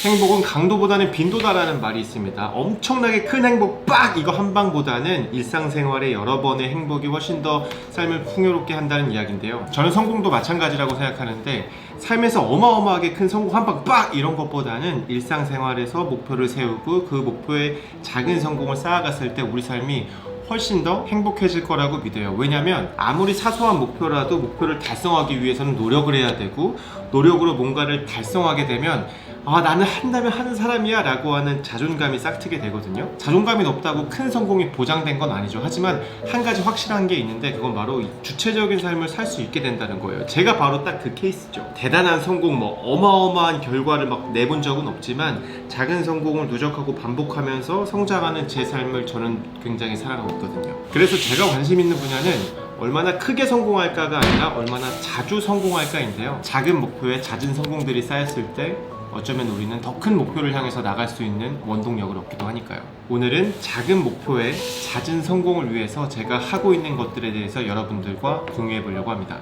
행복은 강도보다는 빈도다라는 말이 있습니다. 엄청나게 큰 행복 빡! 이거 한 방보다는 일상생활의 여러 번의 행복이 훨씬 더 삶을 풍요롭게 한다는 이야기인데요. 저는 성공도 마찬가지라고 생각하는데 삶에서 어마어마하게 큰 성공 한 방 빡! 이런 것보다는 일상생활에서 목표를 세우고 그 목표에 작은 성공을 쌓아갔을 때 우리 삶이 훨씬 더 행복해질 거라고 믿어요. 왜냐면 아무리 사소한 목표라도 목표를 달성하기 위해서는 노력을 해야 되고, 노력으로 뭔가를 달성하게 되면 나는 한다면 하는 사람이야 라고 하는 자존감이 싹트게 되거든요. 자존감이 높다고 큰 성공이 보장된 건 아니죠. 하지만 한 가지 확실한 게 있는데 그건 바로 주체적인 삶을 살 수 있게 된다는 거예요. 제가 바로 딱 그 케이스죠. 대단한 성공, 어마어마한 결과를 막 내본 적은 없지만 작은 성공을 누적하고 반복하면서 성장하는 제 삶을 저는 굉장히 사랑하고 있거든요. 그래서 제가 관심 있는 분야는 얼마나 크게 성공할까가 아니라 얼마나 자주 성공할까인데요. 작은 목표에 잦은 성공들이 쌓였을 때 어쩌면 우리는 더 큰 목표를 향해서 나갈 수 있는 원동력을 얻기도 하니까요. 오늘은 작은 목표에 잦은 성공을 위해서 제가 하고 있는 것들에 대해서 여러분들과 공유해 보려고 합니다.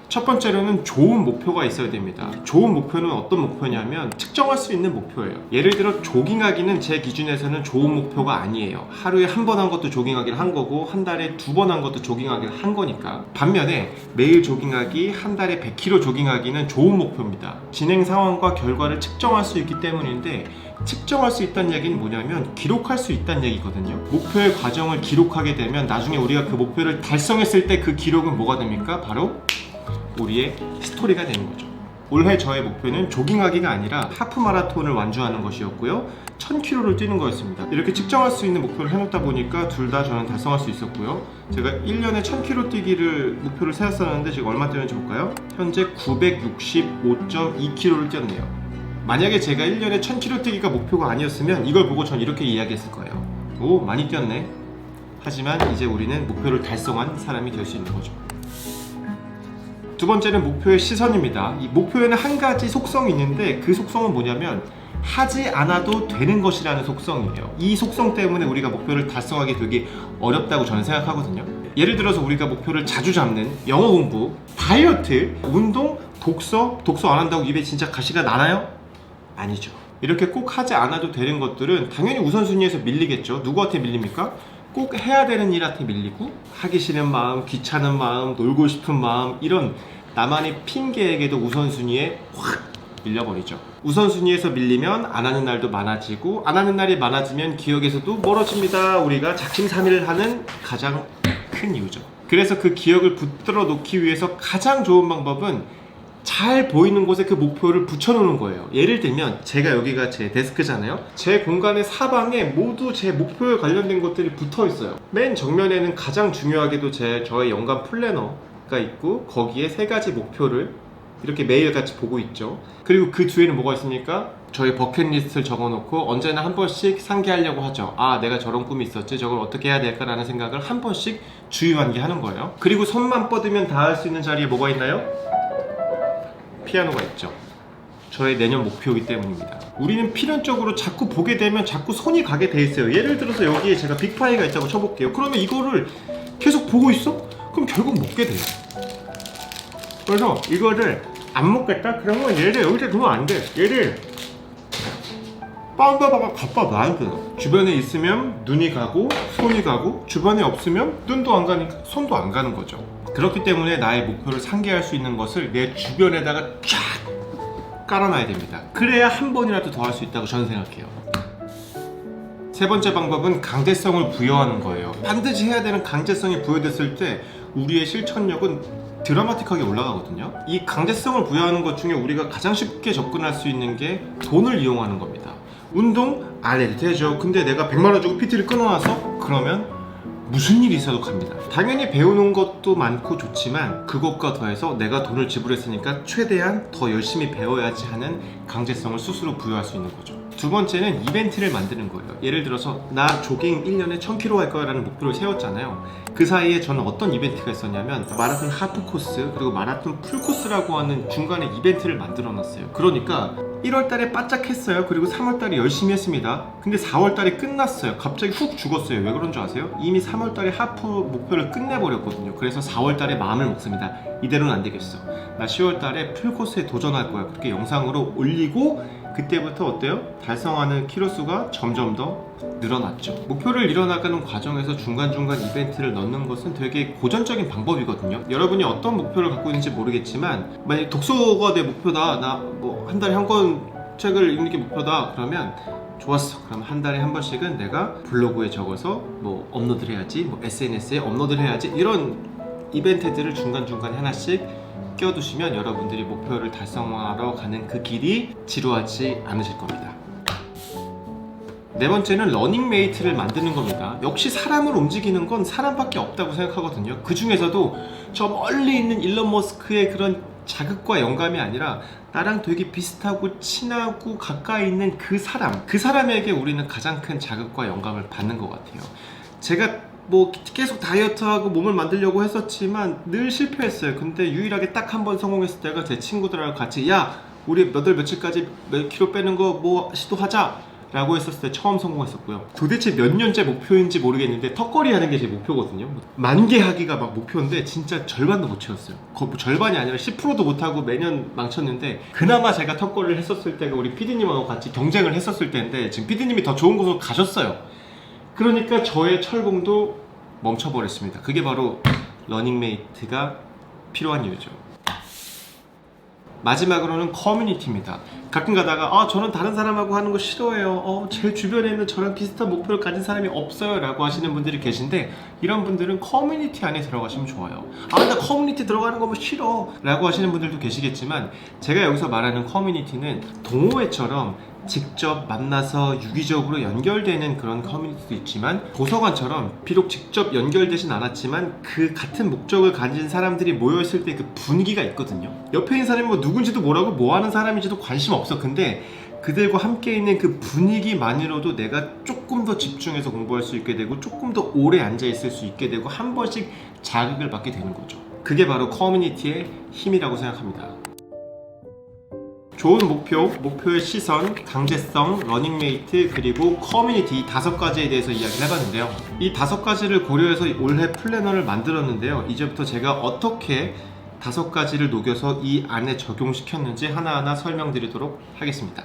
첫 번째로는 좋은 목표가 있어야 됩니다. 좋은 목표는 어떤 목표냐면 측정할 수 있는 목표예요. 예를 들어 조깅하기는 제 기준에서는 좋은 목표가 아니에요. 하루에 한 번 한 것도 조깅하기를 한 거고 한 달에 2번 한 것도 조깅하기를 한 거니까. 반면에 매일 조깅하기, 한 달에 100km 조깅하기는 좋은 목표입니다. 진행 상황과 결과를 측정할 수 있기 때문인데, 측정할 수 있다는 얘기는 뭐냐면 기록할 수 있다는 얘기거든요. 목표의 과정을 기록하게 되면 나중에 우리가 그 목표를 달성했을 때 그 기록은 뭐가 됩니까? 바로 우리의 스토리가 되는 거죠. 올해 저의 목표는 조깅하기가 아니라 하프 마라톤을 완주하는 것이었고요. 1000km를 뛰는 거였습니다. 이렇게 측정할 수 있는 목표를 해놓다 보니까 둘 다 저는 달성할 수 있었고요. 제가 1년에 1000km 뛰기를 목표를 세웠었는데 지금 얼마 뛰었는지 볼까요? 현재 965.2km를 뛰었네요. 만약에 제가 1년에 1000km 뛰기가 목표가 아니었으면 이걸 보고 전 이렇게 이야기했을 거예요. 오, 많이 뛰었네. 하지만 이제 우리는 목표를 달성한 사람이 될 수 있는 거죠. 두 번째는 목표의 시선입니다. 이 목표에는 한 가지 속성이 있는데 그 속성은 뭐냐면 하지 않아도 되는 것이라는 속성이에요. 이 속성 때문에 우리가 목표를 달성하기 되게 어렵다고 저는 생각하거든요. 예를 들어서 우리가 목표를 자주 잡는 영어 공부, 다이어트, 운동, 독서 안 한다고 입에 진짜 가시가 나나요? 아니죠. 이렇게 꼭 하지 않아도 되는 것들은 당연히 우선순위에서 밀리겠죠. 누구한테 밀립니까? 꼭 해야 되는 일한테 밀리고, 하기 싫은 마음, 귀찮은 마음, 놀고 싶은 마음, 이런 나만의 핑계에게도 우선순위에 확 밀려버리죠. 우선순위에서 밀리면 안 하는 날도 많아지고, 안 하는 날이 많아지면 기억에서도 멀어집니다. 우리가 작심삼일을 하는 가장 큰 이유죠. 그래서 그 기억을 붙들어 놓기 위해서 가장 좋은 방법은 잘 보이는 곳에 그 목표를 붙여놓는 거예요. 예를 들면 제가 여기가 제 데스크잖아요. 제 공간의 사방에 모두 제 목표에 관련된 것들이 붙어 있어요. 맨 정면에는 가장 중요하게도 저의 연간 플래너가 있고, 거기에 3가지 목표를 이렇게 매일같이 보고 있죠. 그리고 그 뒤에는 뭐가 있습니까? 저의 버킷리스트를 적어놓고 언제나 한 번씩 상기하려고 하죠. 내가 저런 꿈이 있었지, 저걸 어떻게 해야 될까라는 생각을 한 번씩 주의환기하는 거예요. 그리고 손만 뻗으면 다 할 수 있는 자리에 뭐가 있나요? 피아노가 있죠. 저의 내년 목표이기 때문입니다. 우리는 필연적으로 자꾸 보게 되면 자꾸 손이 가게 돼 있어요. 예를 들어서 여기에 제가 빅파이가 있다고 쳐볼게요. 그러면 이거를 계속 보고 있어? 그럼 결국 먹게 돼요. 그래서 이거를 안 먹겠다? 그러면 얘를 여기다 두면 안 돼. 얘를 빠바바가 갖다 놔야 돼요. 주변에 있으면 눈이 가고 손이 가고, 주변에 없으면 눈도 안 가니까 손도 안 가는 거죠. 그렇기 때문에 나의 목표를 상기할 수 있는 것을 내 주변에다가 쫙 깔아놔야 됩니다. 그래야 한 번이라도 더 할 수 있다고 저는 생각해요. 세 번째 방법은 강제성을 부여하는 거예요. 반드시 해야 되는 강제성이 부여됐을 때 우리의 실천력은 드라마틱하게 올라가거든요. 이 강제성을 부여하는 것 중에 우리가 가장 쉽게 접근할 수 있는 게 돈을 이용하는 겁니다. 운동 안 해도 되죠. 근데 내가 100만원 주고 PT를 끊어놔서 그러면 무슨 일이 있어도 갑니다. 당연히 배우는 것도 많고 좋지만 그것과 더해서 내가 돈을 지불했으니까 최대한 더 열심히 배워야지 하는 강제성을 스스로 부여할 수 있는 거죠. 두 번째는 이벤트를 만드는 거예요. 예를 들어서 나 조깅 1년에 1000km 할 거야 라는 목표를 세웠잖아요. 그 사이에 저는 어떤 이벤트가 있었냐면 마라톤 하프 코스 그리고 마라톤 풀 코스라고 하는 중간에 이벤트를 만들어 놨어요. 그러니까 1월 달에 바짝 했어요. 그리고 3월 달에 열심히 했습니다. 근데 4월 달에 끝났어요. 갑자기 훅 죽었어요. 왜 그런 줄 아세요? 이미 3월 달에 하프 목표를 끝내버렸거든요. 그래서 4월 달에 마음을 먹습니다. 이대로는 안 되겠어. 나 10월 달에 풀 코스에 도전할 거야. 그렇게 영상으로 올리고 그때부터 어때요? 달성하는 키로수가 점점 더 늘어났죠. 목표를 이뤄나가는 과정에서 중간중간 이벤트를 넣는 것은 되게 고전적인 방법이거든요. 여러분이 어떤 목표를 갖고 있는지 모르겠지만 만약 독서가 내 목표다, 나 뭐 한 달에 한 권 책을 읽는 게 목표다, 그러면 좋았어. 그럼 한 달에 한 번씩은 내가 블로그에 적어서 뭐 업로드를 해야지, 뭐 SNS에 업로드를 해야지, 이런 이벤트들을 중간중간 하나씩 껴두시면 여러분들이 목표를 달성하러 가는 그 길이 지루하지 않으실 겁니다. 네 번째는 러닝메이트를 만드는 겁니다. 역시 사람을 움직이는 건 사람밖에 없다고 생각하거든요. 그 중에서도 저 멀리 있는 일론 머스크의 그런 자극과 영감이 아니라 나랑 되게 비슷하고 친하고 가까이 있는 그 사람에게 우리는 가장 큰 자극과 영감을 받는 것 같아요. 제가 뭐 계속 다이어트하고 몸을 만들려고 했었지만 늘 실패했어요. 근데 유일하게 딱 한 번 성공했을 때가 제 친구들하고 같이 야 우리 몇 월 며칠까지 몇 킬로 빼는 거 뭐 시도하자 라고 했었을 때 처음 성공했었고요. 도대체 몇 년째 목표인지 모르겠는데 턱걸이 하는 게 제 목표거든요. 10,000개 하기가 막 목표인데 진짜 절반도 못 채웠어요. 절반이 아니라 10%도 못하고 매년 망쳤는데, 그나마 제가 턱걸이를 했었을 때가 우리 PD님하고 같이 경쟁을 했었을 때인데 지금 PD님이 더 좋은 곳으로 가셨어요. 그러니까 저의 철봉도 멈춰버렸습니다. 그게 바로 러닝메이트가 필요한 이유죠. 마지막으로는 커뮤니티입니다. 가끔 가다가 저는 다른 사람하고 하는 거 싫어해요. 제 주변에는 저랑 비슷한 목표를 가진 사람이 없어요 라고 하시는 분들이 계신데, 이런 분들은 커뮤니티 안에 들어가시면 좋아요. 나 커뮤니티 들어가는 거 뭐 싫어 라고 하시는 분들도 계시겠지만, 제가 여기서 말하는 커뮤니티는 동호회처럼 직접 만나서 유기적으로 연결되는 그런 커뮤니티도 있지만, 도서관처럼 비록 직접 연결되진 않았지만 그 같은 목적을 가진 사람들이 모여있을 때 그 분위기가 있거든요. 옆에 있는 사람이 뭐 누군지도 모르고 뭐 하는 사람인지도 관심 없어. 근데 그들과 함께 있는 그 분위기만으로도 내가 조금 더 집중해서 공부할 수 있게 되고 조금 더 오래 앉아있을 수 있게 되고 한 번씩 자극을 받게 되는 거죠. 그게 바로 커뮤니티의 힘이라고 생각합니다. 좋은 목표의 시선, 강제성, 러닝메이트, 그리고 커뮤니티, 이 5가지에 대해서 이야기를 해봤는데요. 이 5가지를 고려해서 올해 플래너를 만들었는데요. 이제부터 제가 어떻게 5가지를 녹여서 이 안에 적용시켰는지 하나하나 설명드리도록 하겠습니다.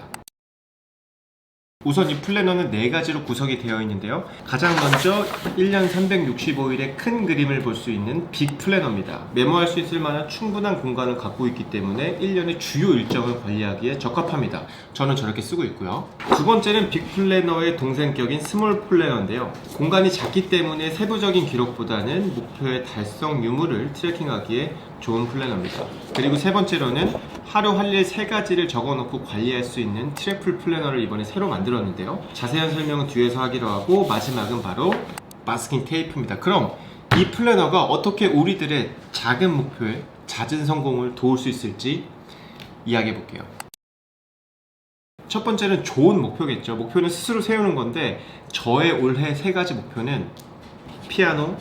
우선 이 플래너는 4가지로 구성이 되어 있는데요. 가장 먼저 1년 365일의 큰 그림을 볼 수 있는 빅 플래너입니다. 메모할 수 있을 만한 충분한 공간을 갖고 있기 때문에 1년의 주요 일정을 관리하기에 적합합니다. 저는 저렇게 쓰고 있고요. 두 번째는 빅 플래너의 동생격인 스몰 플래너인데요. 공간이 작기 때문에 세부적인 기록보다는 목표의 달성 유무를 트래킹하기에 좋은 플래너입니다. 그리고 세 번째로는 하루 할 일 3가지를 적어놓고 관리할 수 있는 트래플 플래너를 이번에 새로 만들었는데요. 자세한 설명은 뒤에서 하기로 하고, 마지막은 바로 마스킹 테이프입니다. 그럼 이 플래너가 어떻게 우리들의 작은 목표에 잦은 성공을 도울 수 있을지 이야기해 볼게요. 첫 번째는 좋은 목표겠죠. 목표는 스스로 세우는 건데, 저의 올해 3가지 목표는 피아노,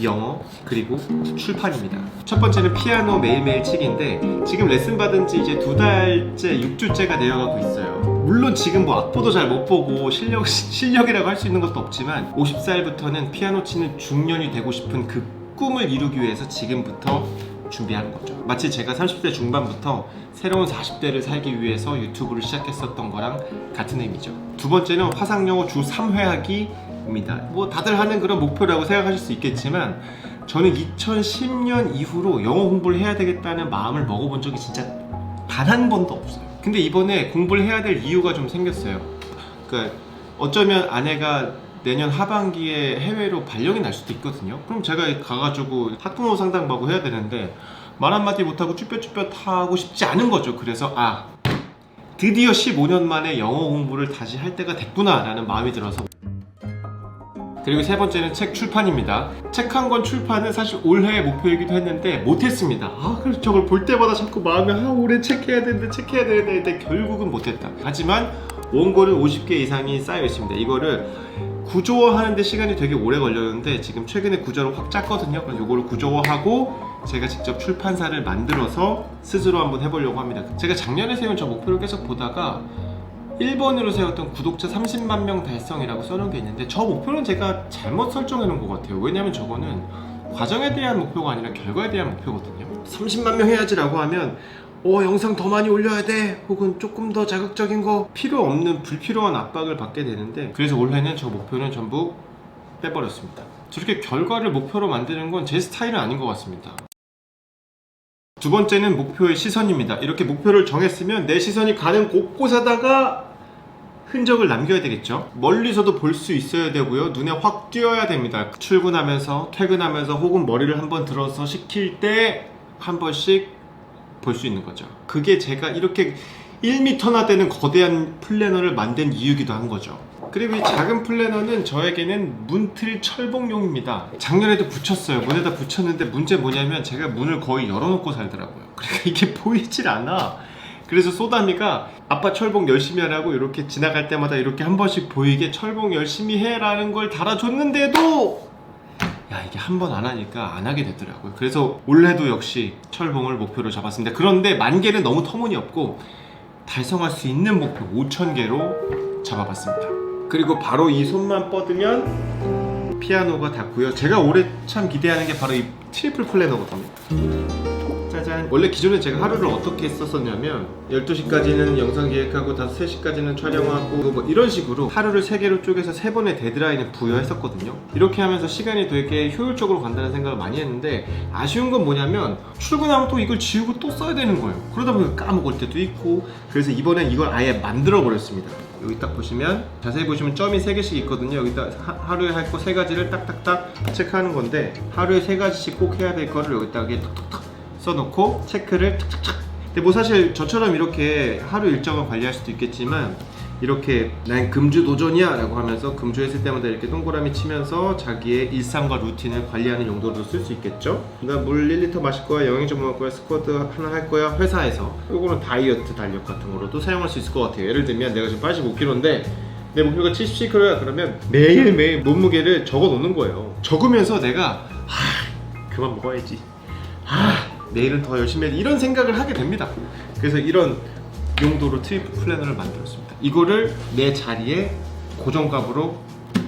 영어, 그리고 출판입니다. 첫 번째는 피아노 매일매일 치기인데, 지금 레슨 받은 지 이제 2달째, 6주째가 되어가고 있어요. 물론 지금 뭐 악보도 잘 못 보고 실력이라고 할 수 있는 것도 없지만 50살부터는 피아노 치는 중년이 되고 싶은 그 꿈을 이루기 위해서 지금부터 준비하는 거죠. 마치 제가 30대 중반부터 새로운 40대를 살기 위해서 유튜브를 시작했었던 거랑 같은 의미죠. 두 번째는 화상영어 주 3회 하기입니다. 뭐 다들 하는 그런 목표라고 생각하실 수 있겠지만, 저는 2010년 이후로 영어 공부를 해야 되겠다는 마음을 먹어본 적이 진짜 단 한 번도 없어요. 근데 이번에 공부를 해야 될 이유가 좀 생겼어요. 그러니까 어쩌면 아내가 내년 하반기에 해외로 발령이 날 수도 있거든요. 그럼 제가 가가지고 학부모 상담받고 해야 되는데 말 한마디 못하고 쭈뼛쭈뼛 하고 싶지 않은 거죠. 그래서 드디어 15년 만에 영어 공부를 다시 할 때가 됐구나 라는 마음이 들어서 그리고 세 번째는 책 출판입니다. 책 한 권 출판은 사실 올해의 목표이기도 했는데 못했습니다. 그래서 저걸 볼 때마다 자꾸 마음이 올해 책 해야 되는데 결국은 못했다. 하지만 원고는 50개 이상이 쌓여 있습니다. 이거를 구조화하는데 시간이 되게 오래 걸렸는데 지금 최근에 구조를 확 짰거든요. 그래서 이거를 구조화하고 제가 직접 출판사를 만들어서 스스로 한번 해보려고 합니다. 제가 작년에 세운 저 목표를 계속 보다가 1번으로 세웠던 구독자 30만 명 달성이라고 써놓은 게 있는데 저 목표는 제가 잘못 설정해 놓은 것 같아요. 왜냐면 저거는 과정에 대한 목표가 아니라 결과에 대한 목표거든요. 30만 명 해야지 라고 하면 영상 더 많이 올려야 돼, 혹은 조금 더 자극적인 거, 필요 없는 불필요한 압박을 받게 되는데, 그래서 올해는 저 목표는 전부 빼버렸습니다. 저렇게 결과를 목표로 만드는 건 제 스타일은 아닌 것 같습니다. 두 번째는 목표의 시선입니다. 이렇게 목표를 정했으면 내 시선이 가는 곳곳에다가 흔적을 남겨야 되겠죠. 멀리서도 볼 수 있어야 되고요. 눈에 확 띄어야 됩니다. 출근하면서, 퇴근하면서, 혹은 머리를 한번 들어서 식힐 때 한 번씩 볼 수 있는 거죠. 그게 제가 이렇게 1m나 되는 거대한 플래너를 만든 이유기도 한 거죠. 그리고 이 작은 플래너는 저에게는 문틀 철봉용입니다. 작년에도 붙였어요. 문에다 붙였는데 문제 뭐냐면 제가 문을 거의 열어놓고 살더라고요. 그러니까 이게 보이질 않아. 그래서 소담이가 아빠 철봉 열심히 하라고 이렇게 지나갈 때마다 이렇게 한 번씩 보이게 철봉 열심히 해라는 걸 달아줬는데도 이게 한 번 안 하니까 안 하게 되더라고요. 그래서 올해도 역시 철봉을 목표로 잡았습니다. 그런데 10,000개는 너무 터무니없고 달성할 수 있는 목표 5,000개로 잡아봤습니다. 그리고 바로 이 손만 뻗으면 피아노가 닿고요. 제가 올해 참 기대하는 게 바로 이 트리플 플래너거든요. 짜잔. 원래 기존에 제가 하루를 어떻게 썼었냐면 12시까지는 영상 기획하고 3시까지는 촬영하고 뭐 이런 식으로 하루를 3개로 쪼개서 3번의 데드라인을 부여했었거든요. 이렇게 하면서 시간이 되게 효율적으로 간다는 생각을 많이 했는데, 아쉬운 건 뭐냐면 출근하면 또 이걸 지우고 또 써야 되는 거예요. 그러다 보니까 까먹을 때도 있고, 그래서 이번엔 이걸 아예 만들어 버렸습니다. 여기 딱 보시면, 자세히 보시면 점이 3개씩 있거든요. 여기다 하루에 할 거 3가지를 딱딱딱 체크하는 건데, 하루에 3가지씩 꼭 해야 될 거를 여기다 톡톡톡 써놓고 체크를 탁탁탁. 근데 뭐 사실 저처럼 이렇게 하루 일정을 관리할 수도 있겠지만, 이렇게 난 금주 도전이야 라고 하면서 금주했을 때마다 이렇게 동그라미 치면서 자기의 일상과 루틴을 관리하는 용도로 쓸 수 있겠죠. 나 물 1리터 마실 거야, 영양제 먹을 거야, 스쿼트 하나 할 거야, 회사에서. 요거는 다이어트 달력 같은 거로도 사용할 수 있을 것 같아요. 예를 들면 내가 지금 85kg인데 내 목표가 77kg야 그러면 매일매일 몸무게를 적어 놓는 거예요. 적으면서 내가 그만 먹어야지, 내일은 더 열심히 해야지, 이런 생각을 하게 됩니다. 그래서 이런 용도로 트리플 플래너를 만들었습니다. 이거를 내 자리에 고정값으로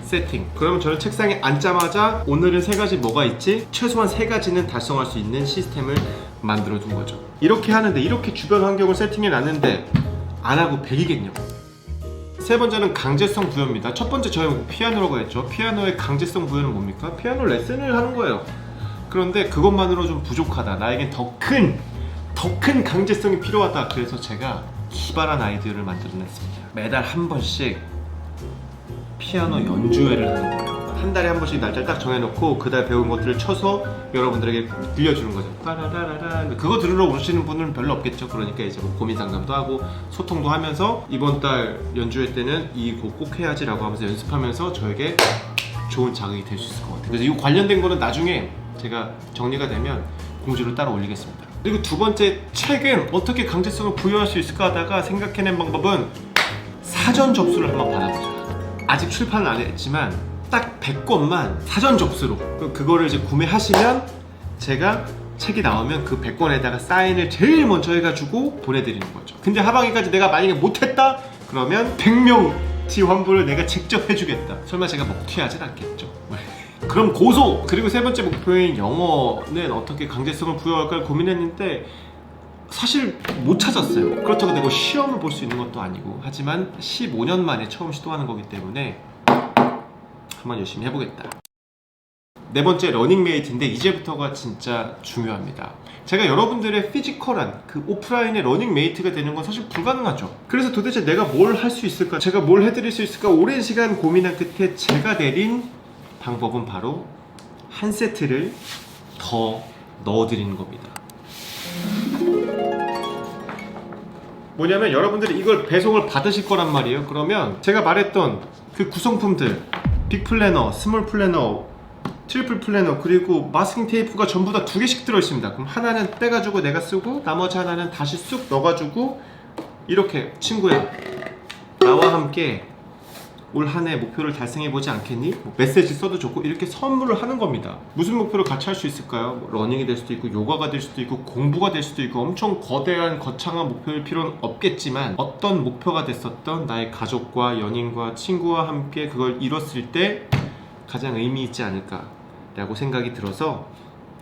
세팅. 그러면 저는 책상에 앉자마자 오늘은 3가지 뭐가 있지? 최소한 3가지는 달성할 수 있는 시스템을 만들어 둔 거죠. 이렇게 하는데, 이렇게 주변 환경을 세팅해 놨는데 안 하고 100이겠냐. 세 번째는 강제성 부여입니다. 첫 번째 저희 피아노라고 했죠. 피아노의 강제성 부여는 뭡니까? 피아노 레슨을 하는 거예요. 그런데 그것만으로 좀 부족하다, 나에겐 더 큰 강제성이 필요하다. 그래서 제가 기발한 아이디어를 만들어냈습니다. 매달 한 번씩 피아노 연주회를 하는 거예요. 한 달에 한 번씩 날짜를 딱 정해놓고 그달 배운 것들을 쳐서 여러분들에게 들려주는 거죠. 빠라라라라. 그거 들으러 오시는 분은 별로 없겠죠. 그러니까 이제 뭐 고민 상담도 하고 소통도 하면서, 이번 달 연주회 때는 이 곡 꼭 해야지 라고 하면서 연습하면서 저에게 좋은 자극이 될 수 있을 것 같아요. 그래서 이거 관련된 거는 나중에 제가 정리가 되면 공지를 따로 올리겠습니다. 그리고 두 번째, 책은 어떻게 강제성을 부여할 수 있을까 하다가 생각해낸 방법은 사전 접수를 한번 받아보자. 아직 출판은 안 했지만 딱 100권만 사전 접수로, 그거를 이제 구매하시면 제가 책이 나오면 그 100권에다가 사인을 제일 먼저 해가지고 보내드리는 거죠. 근데 하반기까지 내가 만약에 못했다 그러면 100명치 환불을 내가 직접 해주겠다. 설마 제가 먹튀하진 않겠죠. 그럼 고소! 그리고 세 번째 목표인 영어는 어떻게 강제성을 부여할까 고민했는데 사실 못 찾았어요. 그렇다고 내가 시험을 볼 수 있는 것도 아니고, 하지만 15년 만에 처음 시도하는 거기 때문에 한번 열심히 해보겠다. 네 번째, 러닝메이트인데 이제부터가 진짜 중요합니다. 제가 여러분들의 피지컬한 그 오프라인의 러닝메이트가 되는 건 사실 불가능하죠. 그래서 도대체 내가 뭘 할 수 있을까, 제가 뭘 해드릴 수 있을까 오랜 시간 고민한 끝에 제가 내린 방법은 바로 한 세트를 더 넣어드리는 겁니다. 뭐냐면 여러분들이 이걸 배송을 받으실 거란 말이에요. 그러면 제가 말했던 그 구성품들, 빅 플래너, 스몰 플래너, 트리플 플래너, 그리고 마스킹 테이프가 전부 다 2개씩 들어있습니다. 그럼 하나는 떼가지고 내가 쓰고 나머지 하나는 다시 쑥 넣어가지고 이렇게 친구야 나와 함께 올 한 해 목표를 달성해보지 않겠니? 메시지 써도 좋고 이렇게 선물을 하는 겁니다. 무슨 목표를 같이 할 수 있을까요? 러닝이 될 수도 있고 요가가 될 수도 있고 공부가 될 수도 있고 엄청 거대한 거창한 목표일 필요는 없겠지만 어떤 목표가 됐었던 나의 가족과 연인과 친구와 함께 그걸 이뤘을 때 가장 의미 있지 않을까 라고 생각이 들어서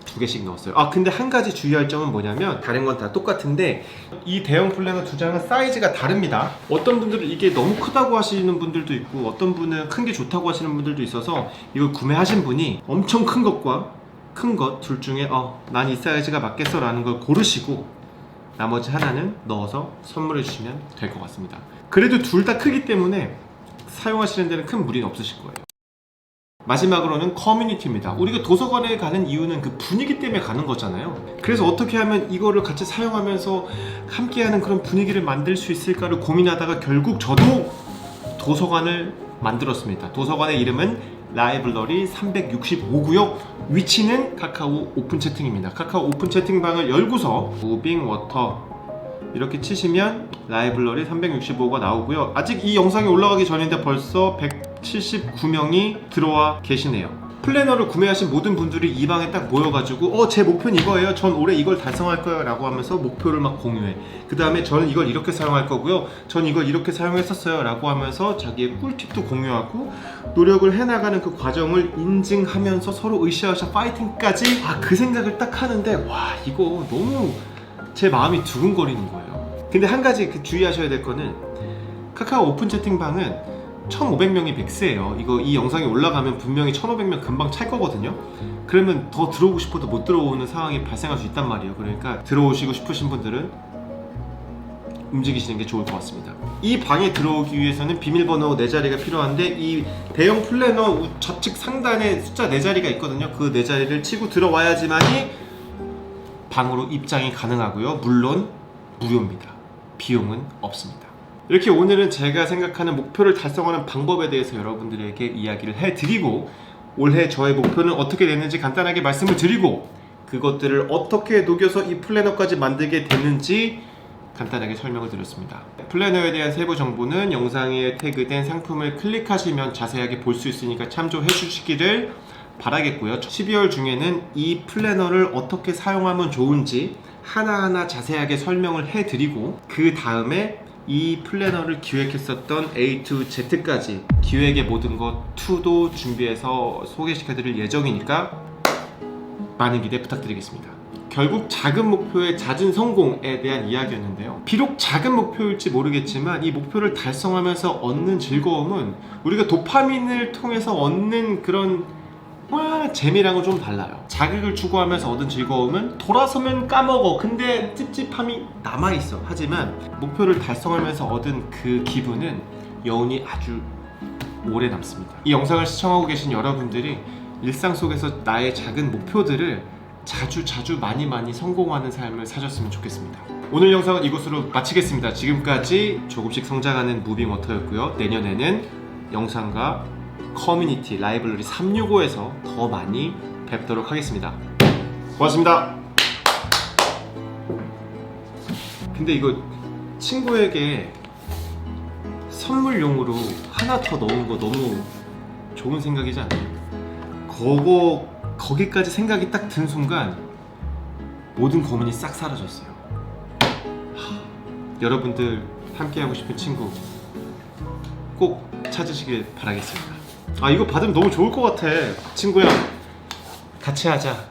2개씩 넣었어요. 근데 한 가지 주의할 점은 뭐냐면 다른 건 다 똑같은데 이 대형 플래너 2장은 사이즈가 다릅니다. 어떤 분들은 이게 너무 크다고 하시는 분들도 있고 어떤 분은 큰 게 좋다고 하시는 분들도 있어서 이걸 구매하신 분이 엄청 큰 것과 큰 것 둘 중에 난 이 사이즈가 맞겠어 라는 걸 고르시고 나머지 하나는 넣어서 선물해 주시면 될 것 같습니다. 그래도 둘 다 크기 때문에 사용하시는 데는 큰 무리는 없으실 거예요. 마지막으로는 커뮤니티입니다. 우리가 도서관에 가는 이유는 그 분위기 때문에 가는 거잖아요. 그래서 어떻게 하면 이거를 같이 사용하면서 함께하는 그런 분위기를 만들 수 있을까를 고민하다가 결국 저도 도서관을 만들었습니다. 도서관의 이름은 라이블러리 365고요. 위치는 카카오 오픈 채팅입니다. 카카오 오픈 채팅방을 열고서 무빙 워터 이렇게 치시면 라이블러리 365가 나오고요. 아직 이 영상이 올라가기 전인데 벌써 179명이 들어와 계시네요. 플래너를 구매하신 모든 분들이 이 방에 딱 모여가지고 제 목표는 이거예요. 전 올해 이걸 달성할 거예요 라고 하면서 목표를 막 공유해. 그 다음에 저는 이걸 이렇게 사용할 거고요. 전 이걸 이렇게 사용했었어요 라고 하면서 자기의 꿀팁도 공유하고 노력을 해나가는 그 과정을 인증하면서 서로 으쌰으쌰 파이팅까지 그 생각을 딱 하는데 와 이거 너무 제 마음이 두근거리는 거예요. 근데 한 가지 주의하셔야 될 거는 카카오 오픈 채팅방은 1500명이 맥스예요. 이 영상이 올라가면 분명히 1500명 금방 찰 거거든요. 그러면 더 들어오고 싶어도 못 들어오는 상황이 발생할 수 있단 말이에요. 그러니까 들어오시고 싶으신 분들은 움직이시는 게 좋을 것 같습니다. 이 방에 들어오기 위해서는 비밀번호 4자리가 필요한데 이 대형 플래너 좌측 상단에 숫자 4자리가 있거든요. 그 4자리를 치고 들어와야지만이 방으로 입장이 가능하고요. 물론 무료입니다. 비용은 없습니다. 이렇게 오늘은 제가 생각하는 목표를 달성하는 방법에 대해서 여러분들에게 이야기를 해드리고 올해 저의 목표는 어떻게 됐는지 간단하게 말씀을 드리고 그것들을 어떻게 녹여서 이 플래너까지 만들게 됐는지 간단하게 설명을 드렸습니다. 플래너에 대한 세부 정보는 영상에 태그된 상품을 클릭하시면 자세하게 볼 수 있으니까 참조해 주시기를 바라겠고요. 12월 중에는 이 플래너를 어떻게 사용하면 좋은지 하나하나 자세하게 설명을 해드리고 그 다음에 이 플래너를 기획했었던 A to Z까지 기획의 모든 것 2도 준비해서 소개시켜드릴 예정이니까 많은 기대 부탁드리겠습니다. 결국 작은 목표의 잦은 성공에 대한 이야기였는데요. 비록 작은 목표일지 모르겠지만 이 목표를 달성하면서 얻는 즐거움은 우리가 도파민을 통해서 얻는 그런 재미랑은 좀 달라요. 자극을 추구하면서 얻은 즐거움은 돌아서면 까먹어. 근데 찝찝함이 남아있어. 하지만 목표를 달성하면서 얻은 그 기분은 여운이 아주 오래 남습니다. 이 영상을 시청하고 계신 여러분들이 일상 속에서 나의 작은 목표들을 자주 많이 성공하는 삶을 사셨으면 좋겠습니다. 오늘 영상은 이것으로 마치겠습니다. 지금까지 조금씩 성장하는 무빙워터였고요. 내년에는 영상과 커뮤니티 라이블러리 365에서 더 많이 뵙도록 하겠습니다. 고맙습니다. 근데 이거 친구에게 선물용으로 하나 더 넣은 거 너무 좋은 생각이지 않나요? 거기까지 생각이 딱 든 순간 모든 고민이 싹 사라졌어요. 여러분들 함께하고 싶은 친구 꼭 찾으시길 바라겠습니다. 이거 받으면 너무 좋을 것 같아. 친구야 같이 하자.